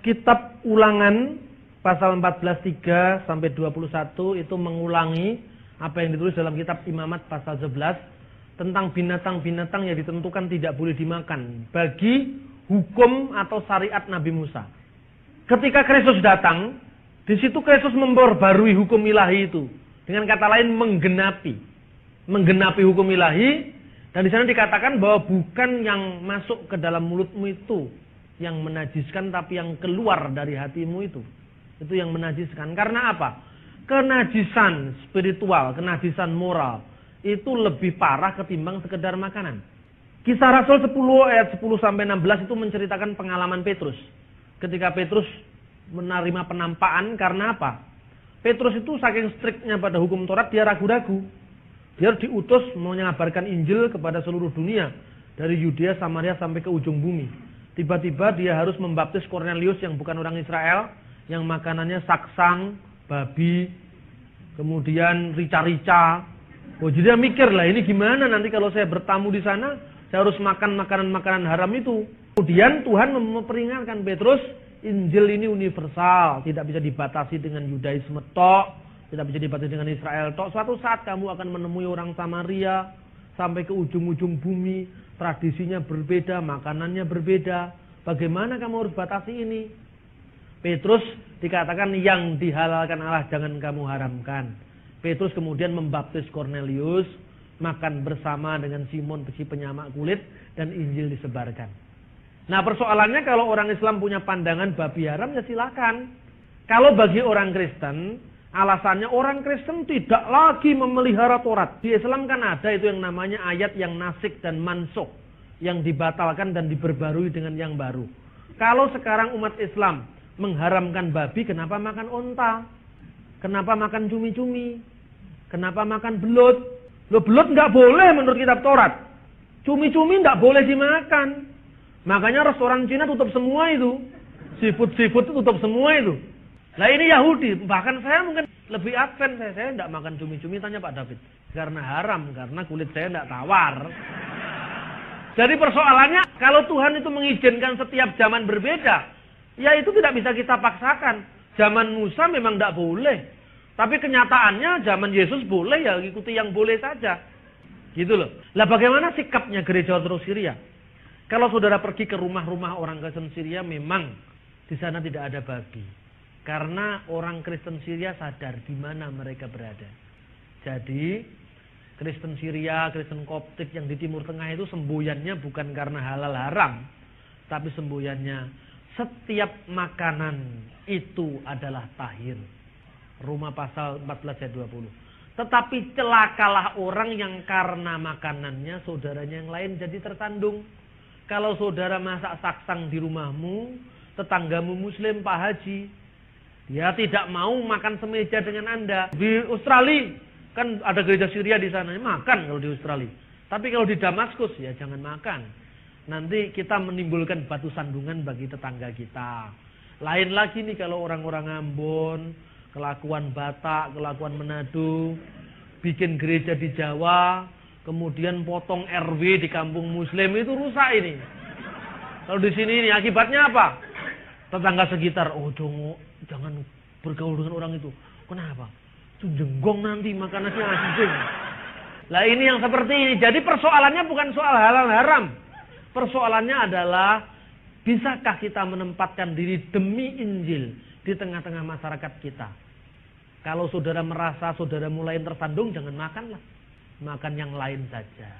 kitab Ulangan pasal 14:3 sampai 21 itu mengulangi apa yang ditulis dalam kitab Imamat pasal 11 tentang binatang-binatang yang ditentukan tidak boleh dimakan bagi hukum atau syariat Nabi Musa. Ketika Kristus datang, di situ Kristus memperbarui hukum ilahi itu. Dengan kata lain menggenapi hukum ilahi, dan di sana dikatakan bahwa bukan yang masuk ke dalam mulutmu itu yang menajiskan, tapi yang keluar dari hatimu itu yang menajiskan. Karena apa? Kenajisan spiritual, kenajisan moral itu lebih parah ketimbang sekedar makanan. Kisah Rasul 10 ayat 10 sampai 16 itu menceritakan pengalaman Petrus. Ketika Petrus menerima penampakan, karena apa? Petrus itu saking striknya pada hukum Taurat, dia ragu-ragu. Dia diutus mengabarkan Injil kepada seluruh dunia, dari Yudea, Samaria sampai ke ujung bumi. Tiba-tiba dia harus membaptis Kornelius yang bukan orang Israel, yang makanannya saksang, babi, kemudian rica-rica. Oh, jadi dia mikir lah, ini gimana nanti kalau saya bertamu di sana, saya harus makan makanan-makanan haram itu. Kemudian Tuhan memperingatkan Petrus, Injil ini universal, tidak bisa dibatasi dengan Yudaisme tok, tidak bisa dibatasi dengan Israel tok. Suatu saat kamu akan menemui orang Samaria sampai ke ujung-ujung bumi, tradisinya berbeda, makanannya berbeda. Bagaimana kamu harus batasi ini? Petrus dikatakan yang dihalalkan Allah jangan kamu haramkan. Petrus kemudian membaptis Kornelius, makan bersama dengan Simon si penyamak kulit, dan Injil disebarkan. Nah, persoalannya kalau orang Islam punya pandangan babi haram, ya silakan. Kalau bagi orang Kristen, alasannya orang Kristen tidak lagi memelihara Taurat. Di Islam kan ada itu yang namanya ayat yang nasik dan mansukh, yang dibatalkan dan diperbarui dengan yang baru. Kalau sekarang umat Islam mengharamkan babi, kenapa makan onta? Kenapa makan cumi-cumi? Kenapa makan belut? Loh, belut nggak boleh menurut kitab Taurat. Cumi-cumi nggak boleh dimakan. Makanya restoran Cina tutup semua itu. Seafood tutup semua itu. Nah, ini Yahudi. Bahkan saya mungkin lebih advance. Saya tidak makan cumi-cumi, tanya Pak David. Karena haram, karena kulit saya tidak tawar. Jadi persoalannya, kalau Tuhan itu mengizinkan setiap zaman berbeda, ya itu tidak bisa kita paksakan. Zaman Musa memang tidak boleh. Tapi kenyataannya zaman Yesus boleh, ya ikuti yang boleh saja. Gitu loh. Lah bagaimana sikapnya gereja Ortodoks Syria? Kalau saudara pergi ke rumah-rumah orang Kristen Syria, memang di sana tidak ada babi. Karena orang Kristen Syria sadar di mana mereka berada. Jadi, Kristen Syria, Kristen Koptik yang di Timur Tengah itu semboyannya bukan karena halal haram. Tapi semboyannya, setiap makanan itu adalah tahir. Roma pasal 14 ayat 20. Tetapi celakalah orang yang karena makanannya saudaranya yang lain jadi tersandung. Kalau saudara masak saksang di rumahmu, tetanggamu Muslim, Pak Haji, dia tidak mau makan semeja dengan Anda. Di Australia, kan ada gereja Syria di sana, makan kalau di Australia. Tapi kalau di Damaskus, ya jangan makan. Nanti kita menimbulkan batu sandungan bagi tetangga kita. Lain lagi nih kalau orang-orang Ambon, kelakuan Batak, kelakuan Manado, bikin gereja di Jawa, kemudian potong RW di kampung Muslim, itu rusak ini. Kalau di sini ini akibatnya apa? Tetangga sekitar, oh jangan bergaul dengan orang itu. Kenapa? Itu jenggong nanti makanannya anjing. Lah ini yang seperti ini. Jadi persoalannya bukan soal halal haram. Persoalannya adalah bisakah kita menempatkan diri demi Injil di tengah-tengah masyarakat kita. Kalau saudara merasa saudara mulai tersandung, jangan makanlah. Makan yang lain saja.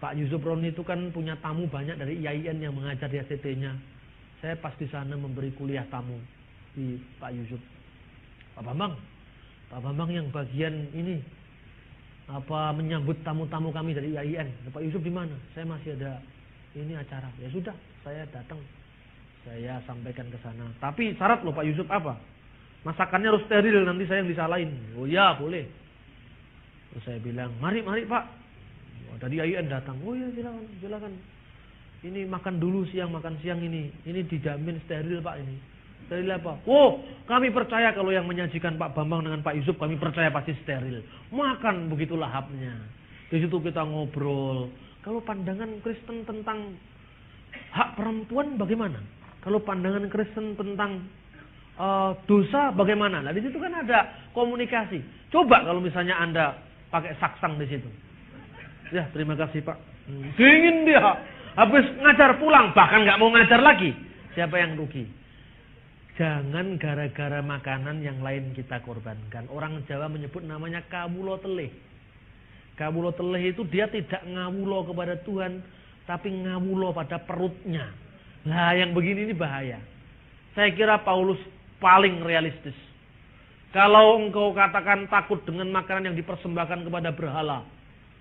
Pak Yusuf Roni itu kan punya tamu banyak dari IAIN yang mengajar di ACT-nya. Saya pas di sana memberi kuliah tamu di Pak Yusuf. Pak Bambang yang bagian ini menyambut tamu-tamu kami dari IAIN. Pak Yusuf di mana? Saya masih ada ini acara. Ya sudah, saya datang. Saya sampaikan ke sana. Tapi syarat loh Pak Yusuf apa? Masakannya harus steril, nanti saya yang disalahin. Oh ya, boleh. Terus saya bilang, mari Pak. Tadi IAIN datang. Oh ya, silakan. Ini makan dulu siang, makan siang ini. Ini dijamin steril Pak ini. Steril apa? Oh, kami percaya kalau yang menyajikan Pak Bambang dengan Pak Yusuf, kami percaya pasti steril. Makan begitu lahapnya. Di situ kita ngobrol. Kalau pandangan Kristen tentang hak perempuan bagaimana? Kalau pandangan Kristen tentang dosa bagaimana? Nah, di situ kan ada komunikasi. Coba kalau misalnya Anda pakai saksang di situ. Ya, terima kasih Pak. Dingin dia. Habis ngajar pulang, bahkan nggak mau ngajar lagi. Siapa yang rugi? Jangan gara-gara makanan yang lain kita korbankan. Orang Jawa menyebut namanya kawulo telih. Kawulo telih itu dia tidak ngawulo kepada Tuhan, tapi ngawulo pada perutnya. Nah, yang begini ini bahaya. Saya kira Paulus paling realistis. Kalau engkau katakan takut dengan makanan yang dipersembahkan kepada berhala,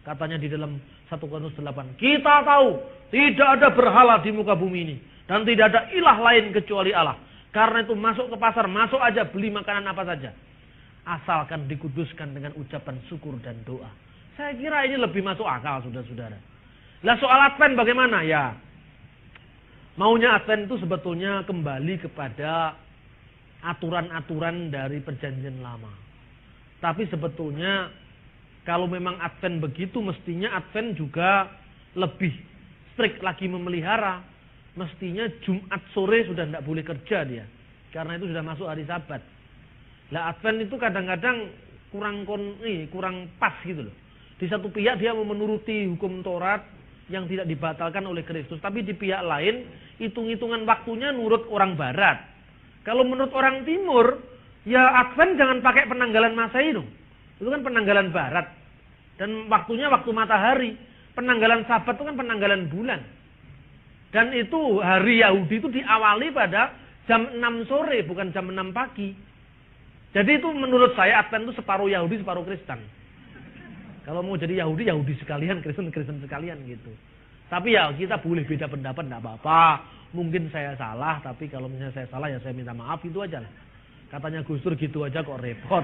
katanya di dalam 1 Korintus 8, kita tahu tidak ada berhala di muka bumi ini dan tidak ada ilah lain kecuali Allah. Karena itu masuk ke pasar, masuk aja beli makanan apa saja, asalkan dikuduskan dengan ucapan syukur dan doa. Saya kira ini lebih masuk akal, saudara-saudara. Lah soal Advent bagaimana? Ya, maunya Advent itu sebetulnya kembali kepada aturan-aturan dari perjanjian lama. Tapi sebetulnya kalau memang Advent begitu, mestinya Advent juga lebih strict lagi memelihara. Mestinya Jumat sore sudah tidak boleh kerja dia, karena itu sudah masuk hari Sabat. Lah Advent itu kadang-kadang kurang pas gitu loh. Di satu pihak dia mau menuruti hukum Taurat yang tidak dibatalkan oleh Kristus, tapi di pihak lain hitung-hitungan waktunya nurut orang Barat. Kalau menurut orang Timur, ya Advent jangan pakai penanggalan Masehi dong. Itu kan penanggalan Barat. Dan waktunya waktu matahari. Penanggalan Sabat itu kan penanggalan bulan. Dan itu hari Yahudi itu diawali pada jam 6 sore, bukan jam 6 pagi. Jadi itu menurut saya Advent itu separuh Yahudi, separuh Kristen. Kalau mau jadi Yahudi, Yahudi sekalian, Kristen sekalian gitu. Tapi ya kita boleh beda pendapat, enggak apa-apa. Mungkin saya salah, tapi kalau misalnya saya salah ya saya minta maaf, itu aja lah. Katanya Gus Dur gitu aja kok repot.